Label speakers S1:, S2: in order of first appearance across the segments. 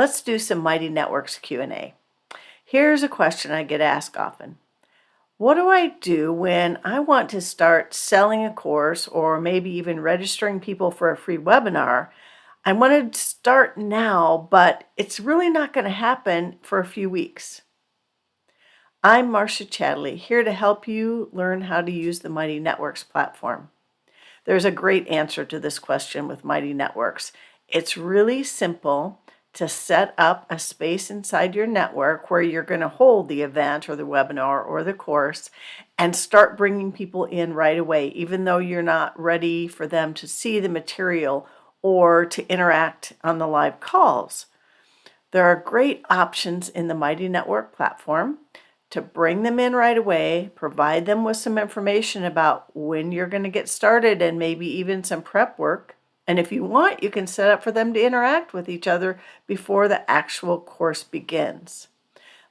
S1: Let's do some Mighty Networks Q&A. Here's a question I get asked often. What do I do when I want to start selling a course or maybe even registering people for a free webinar? I want to start now, but it's really not going to happen for a few weeks. I'm Marcia here to help you learn how to use the Mighty Networks platform. There's a great answer to this question with Mighty Networks. It's really simple to set up a space inside your network where you're going to hold the event or the webinar or the course and start bringing people in right away, even though you're not ready for them to see the material or to interact on the live calls. There are great options in the Mighty Network platform to bring them in right away, provide them with some information about when you're going to get started and maybe even some prep work. And if you want, you can set up for them to interact with each other before the actual course begins.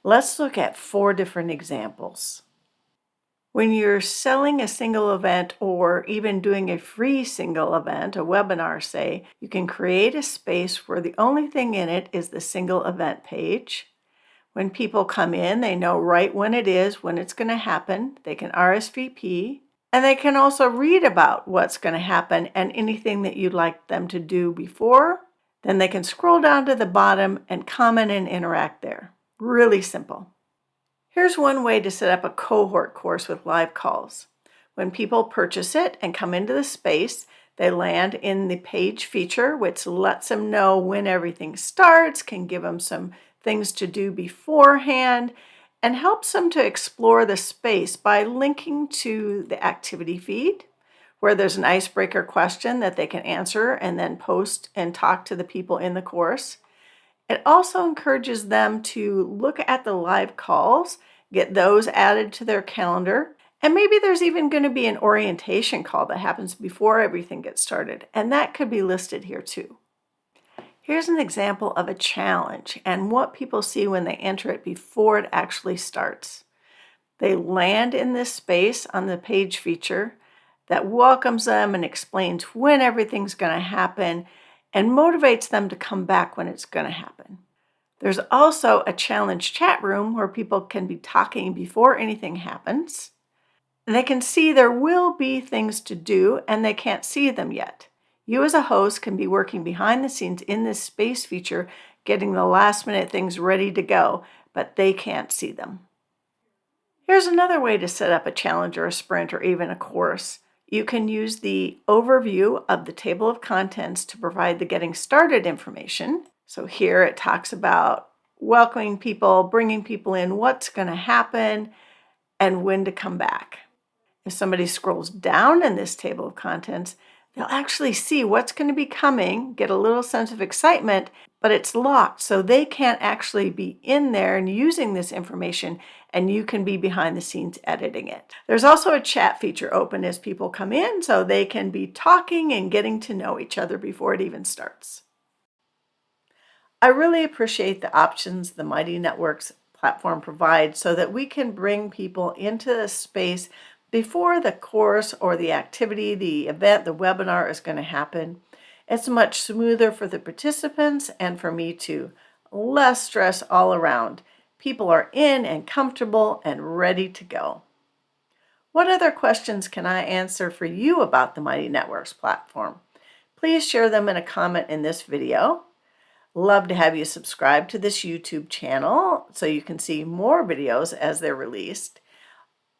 S1: Let's look at 4 different examples. When you're selling a single event or even doing a free single event, a webinar say, you can create a space where the only thing in it is the single event page. When people come in, they know right when it is, when it's going to happen. They can RSVP. And they can also read about what's going to happen and anything that you'd like them to do before. Then they can scroll down to the bottom and comment and interact there. Really simple. Here's one way to set up a cohort course with live calls. When people purchase it and come into the space, they land in the page feature, which lets them know when everything starts, can give them some things to do beforehand, and helps them to explore the space by linking to the activity feed, where there's an icebreaker question that they can answer and then post and talk to the people in the course. It also encourages them to look at the live calls, get those added to their calendar, and maybe there's even going to be an orientation call that happens before everything gets started, and that could be listed here too. Here's an example of a challenge and what people see when they enter it before it actually starts. They land in this space on the page feature that welcomes them and explains when everything's going to happen and motivates them to come back when it's going to happen. There's also a challenge chat room where people can be talking before anything happens. They can see there will be things to do and they can't see them yet. You as a host can be working behind the scenes in this space feature, getting the last minute things ready to go, but they can't see them. Here's another way to set up a challenge or a sprint or even a course. You can use the overview of the table of contents to provide the getting started information. So here it talks about welcoming people, bringing people in, what's going to happen, and when to come back. If somebody scrolls down in this table of contents, they'll actually see what's going to be coming, get a little sense of excitement, but it's locked, so they can't actually be in there and using this information, and you can be behind the scenes editing it. There's also a chat feature open as people come in, so they can be talking and getting to know each other before it even starts. I really appreciate the options the Mighty Networks platform provides so that we can bring people into the space before the course or the activity, the event, the webinar is going to happen. It's much smoother for the participants and for me too. Less stress all around. People are in and comfortable and ready to go. What other questions can I answer for you about the Mighty Networks platform? Please share them in a comment in this video. Love to have you subscribe to this YouTube channel so you can see more videos as they're released.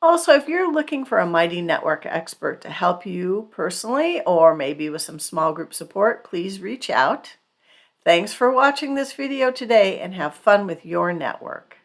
S1: Also, if you're looking for a Mighty Network expert to help you personally or maybe with some small group support, please reach out. Thanks for watching this video today and have fun with your network.